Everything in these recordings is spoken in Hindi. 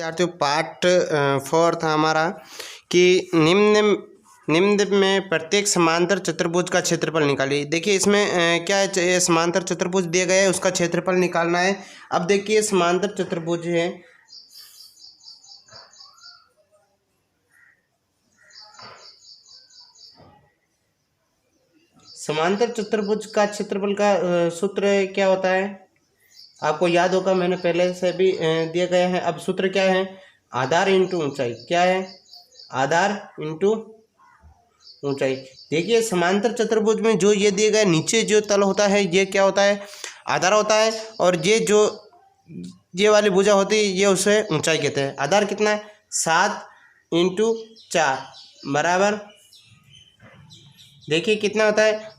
विद्यार्थियों पार्ट 4 था हमारा कि निम्न निम्न में प्रत्येक समांतर चतुर्भुज का क्षेत्रफल निकालिए। देखिए इसमें क्या है, समांतर चतुर्भुज दिया गया है, उसका क्षेत्रफल निकालना है। अब देखिए समांतर चतुर्भुज है, समांतर चतुर्भुज का क्षेत्रफल का सूत्र क्या होता है, आपको याद होगा, मैंने पहले से भी दिया गया है। अब सूत्र क्या है, आधार इंटू ऊंचाई। क्या है, आधार इंटू ऊंचाई। देखिए समांतर चतुर्भुज में जो ये दिए गए नीचे जो तल होता है ये क्या होता है, आधार होता है, और ये जो ये वाली भुजा होती है ये उसे ऊंचाई कहते हैं। आधार कितना है, 7 इंटू 4 बराबर, देखिए कितना होता है,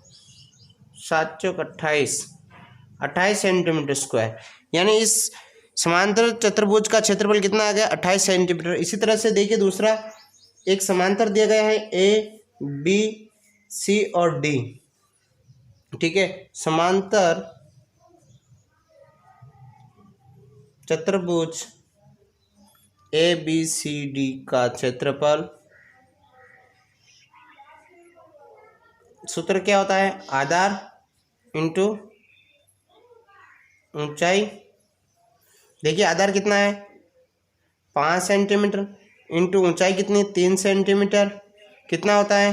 7 चौक 28 सेंटीमीटर स्क्वायर। यानी इस समांतर चतुर्भुज का क्षेत्रफल कितना आ गया, 28 सेंटीमीटर। इसी तरह से देखिए दूसरा एक समांतर दिया गया है ए बी सी और डी, ठीक है। समांतर चतुर्भुज ए बी सी डी का क्षेत्रफल, सूत्र क्या होता है, आधार इंटू ऊंचाई। देखिए आधार कितना है 5 सेंटीमीटर इंटू ऊंचाई कितनी 3 सेंटीमीटर, कितना होता है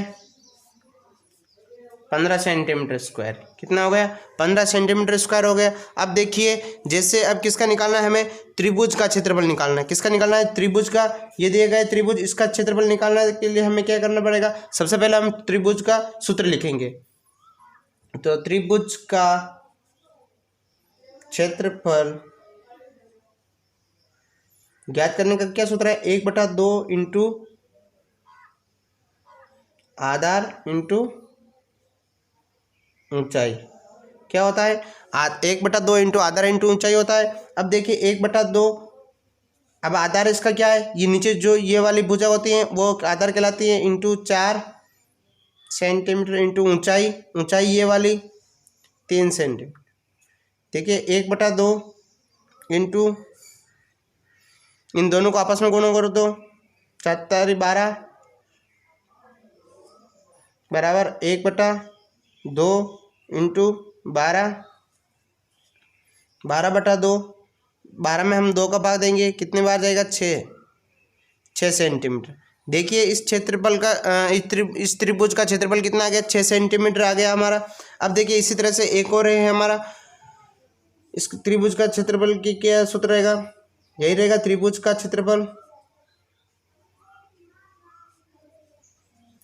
15 सेंटीमीटर स्क्वायर। कितना हो गया, 15 सेंटीमीटर स्क्वायर हो गया। अब देखिए जैसे अब किसका निकालना है, हमें त्रिभुज का क्षेत्रफल निकालना है। किसका निकालना है, त्रिभुज का। ये दिए गए त्रिभुज, इसका क्षेत्रफल निकालने के लिए हमें क्या करना पड़ेगा, सबसे पहले हम त्रिभुज का सूत्र लिखेंगे। तो त्रिभुज का क्षेत्रफल ज्ञात करने का क्या सूत्र है, 1/2 इंटू आधार इंटू ऊंचाई। क्या होता है, 1/2 इंटू आधार इंटू ऊंचाई होता है। अब देखिए 1/2, अब आधार इसका क्या है, ये नीचे जो ये वाली भुजा होती है वो आधार कहलाती है, इंटू 4 सेंटीमीटर इंटू ऊंचाई, ऊंचाई ये वाली 3 सेंटीमीटर। देखिए 1/2 इंटू, इन दोनों को आपस में गुणा करो तो 4 12 बराबर 1/2 इंटू 12, 12/2, 12 में हम 2 का भाग देंगे, कितने बार जाएगा, 6 सेंटीमीटर। देखिए इस क्षेत्रफल का इस त्रिभुज का क्षेत्रफल कितना आ गया, 6 सेंटीमीटर आ गया हमारा। अब देखिए इसी तरह से एक और है हमारा, इस त्रिभुज का क्षेत्रफल की क्या सूत्र रहेगा, यही रहेगा त्रिभुज का क्षेत्रफल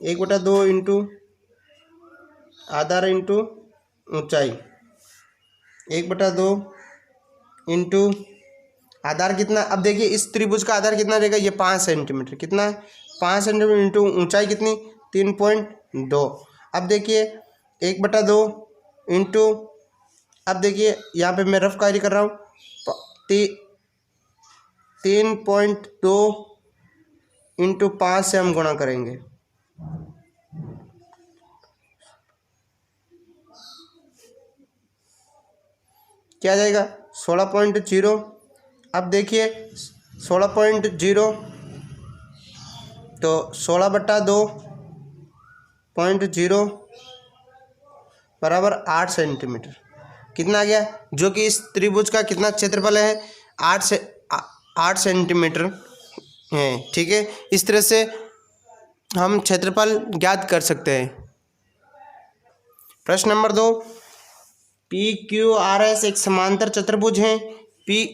1/2 इंटू आधार इंटू ऊंचाई, 1/2 इंटू आधार कितना। अब देखिए इस त्रिभुज का आधार कितना रहेगा, ये 5 सेंटीमीटर, कितना है 5 सेंटीमीटर इंटू ऊंचाई कितनी 3.2। अब देखिए 1/2 इंटू, अब देखिए यहाँ पे मैं रफ कार्य कर रहा हूँ, 3.2 इंटू 5 से हम गुणा करेंगे, क्या जाएगा 16.0। अब देखिए 16.0 तो 16/2.0 बराबर 8 सेंटीमीटर। कितना आ गया, जो कि इस त्रिभुज का कितना क्षेत्रफल है, 8 सेंटीमीटर है, ठीक है। इस तरह से हम क्षेत्रफल ज्ञात कर सकते हैं। प्रश्न number 2, P Q R S एक समांतर चतुर्भुज है। पी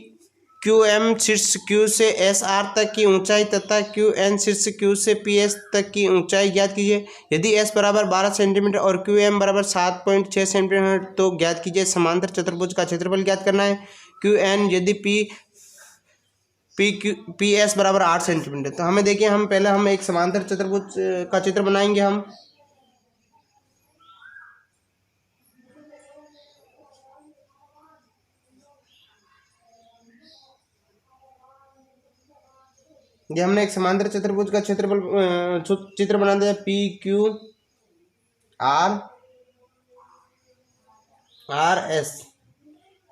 क्यू एम शीर्ष क्यू से एस आर तक की ऊंचाई तथा क्यू एन शीर्ष क्यू से पी एस तक की ऊंचाई ज्ञात कीजिए। यदि एस बराबर 12 सेंटीमीटर और क्यू एम बराबर 7.6 सेंटीमीटर तो ज्ञात कीजिए समांतर चतुर्भुज का क्षेत्रफल ज्ञात करना है। क्यू एन यदि पी एस बराबर 8 सेंटीमीटर, तो हमें देखिए हम पहले हम एक समांतर चतुर्भुज का चित्र बनाएंगे। हम ये हमने एक समांतर चतुर्भुज का क्षेत्रफल चित्र बना दिया, P Q R S,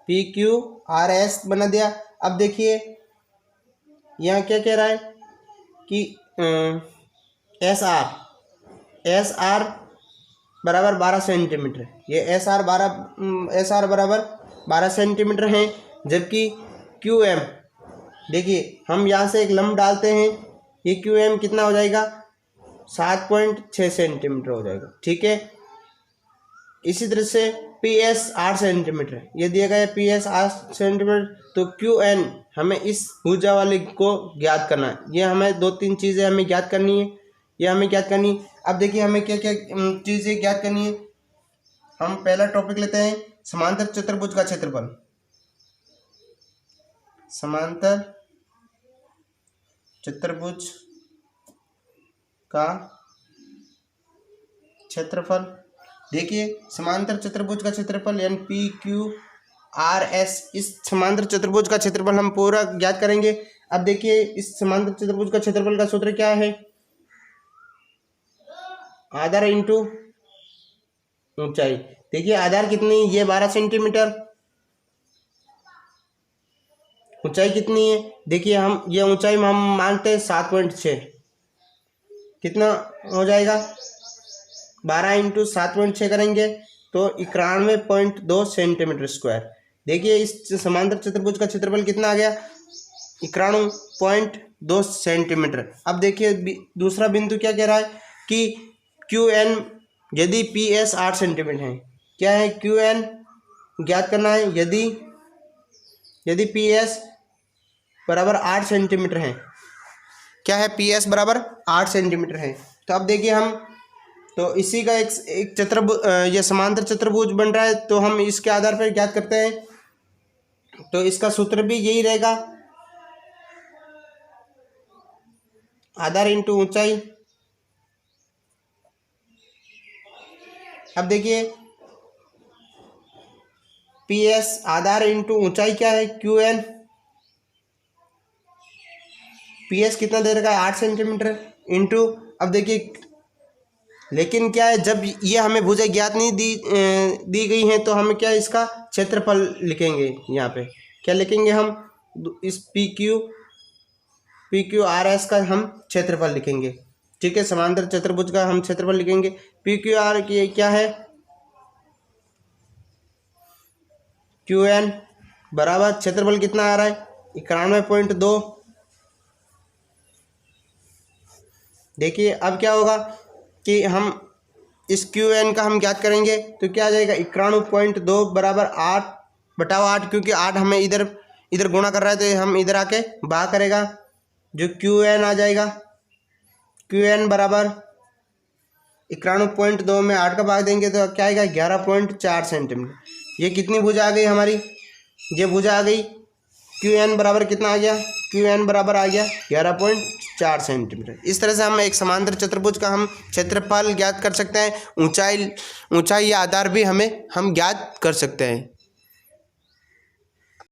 P Q R S बना दिया। अब देखिए यहाँ क्या कह रहा है कि एस आर बराबर 12 सेंटीमीटर, ये एस आर बराबर 12 सेंटीमीटर है, जबकि क्यू एम, देखिए हम यहाँ से एक लंब डालते हैं, ये क्यू एम कितना हो जाएगा 7.6 सेंटीमीटर हो जाएगा, ठीक है। इसी तरह से पी एस 8 सेंटीमीटर, ये दिया गया है पी एस 8 सेंटीमीटर, तो क्यू एन हमें इस भुजा वाले को ज्ञात करना है। ये हमें 2-3 चीज़ें हमें ज्ञात करनी है, ये हमें ज्ञात करनी है। अब देखिए हमें क्या क्या चीज़ें ज्ञात करनी है। हम पहला टॉपिक लेते हैं समांतर चतुर्भुज का क्षेत्रफल। समांतर चतुर्भुज का क्षेत्रफल, देखिए समांतर चतुर्भुज का क्षेत्रफल यानी पी क्यू आर एस, इस समांतर चतुर्भुज का क्षेत्रफल हम पूरा ज्ञात करेंगे। अब देखिए इस समांतर चतुर्भुज का क्षेत्रफल का सूत्र क्या है, आधार इंटू ऊंचाई। देखिए आधार कितनी, ये 12 सेंटीमीटर, ऊंचाई कितनी है, देखिए हम ये ऊंचाई में हम मानते हैं 7.6, कितना हो जाएगा 12 इंटू 7.6 करेंगे तो 91.2 सेंटीमीटर स्क्वायर। देखिए इस समांतर चतुर्भुज का क्षेत्रफल कितना आ गया 91.2 सेंटीमीटर। अब देखिए दूसरा बिंदु क्या कह रहा है कि क्यू एन, यदि पी एस 8 सेंटीमीटर है, क्या है क्यू एन ज्ञात करना है, यदि पी एस बराबर 8 सेंटीमीटर है, क्या है पी एस बराबर 8 सेंटीमीटर है। तो अब देखिए हम तो इसी का एक चतुर्भुज, ये समांतर चतुर्भुज बन रहा है, तो हम इसके आधार पर ज्ञात करते हैं। तो इसका सूत्र भी यही रहेगा, आधार इंटू ऊंचाई। अब देखिए पी एस आधार इंटू ऊंचाई क्या है क्यू एन, पी एस कितना दे रखा है 8 सेंटीमीटर इंटू, अब देखिए लेकिन क्या है जब ये हमें भुजा ज्ञात नहीं दी गई है तो हमें क्या इसका क्षेत्रफल लिखेंगे, यहाँ पे क्या लिखेंगे हम इस पी क्यू आर एस का हम क्षेत्रफल लिखेंगे, ठीक है। समांतर चतुर्भुज का हम क्षेत्रफल लिखेंगे, पी क्यू आर की क्या है क्यू एन बराबर क्षेत्रफल कितना आ रहा है 91.2। देखिए अब क्या होगा कि हम इस क्यू एन का हम ज्ञात करेंगे तो क्या आ जाएगा 91.2 बराबर 8/8, क्योंकि 8 हमें इधर गुणा कर रहा है तो हम इधर आके भाग करेगा, जो क्यू एन आ जाएगा क्यू एन बराबर 91.2 में 8 का भाग देंगे तो क्या आएगा 11.4 सेंटीमीटर। ये कितनी भुजा आ गई हमारी, ये भुजा आ गई, क्यू एन बराबर कितना आ गया, क्यू एन बराबर आ गया 11.4 सेंटीमीटर। इस तरह से हम एक समांतर चतुर्भुज का हम क्षेत्रफल ज्ञात कर सकते हैं, ऊंचाई या आधार भी हम ज्ञात कर सकते हैं।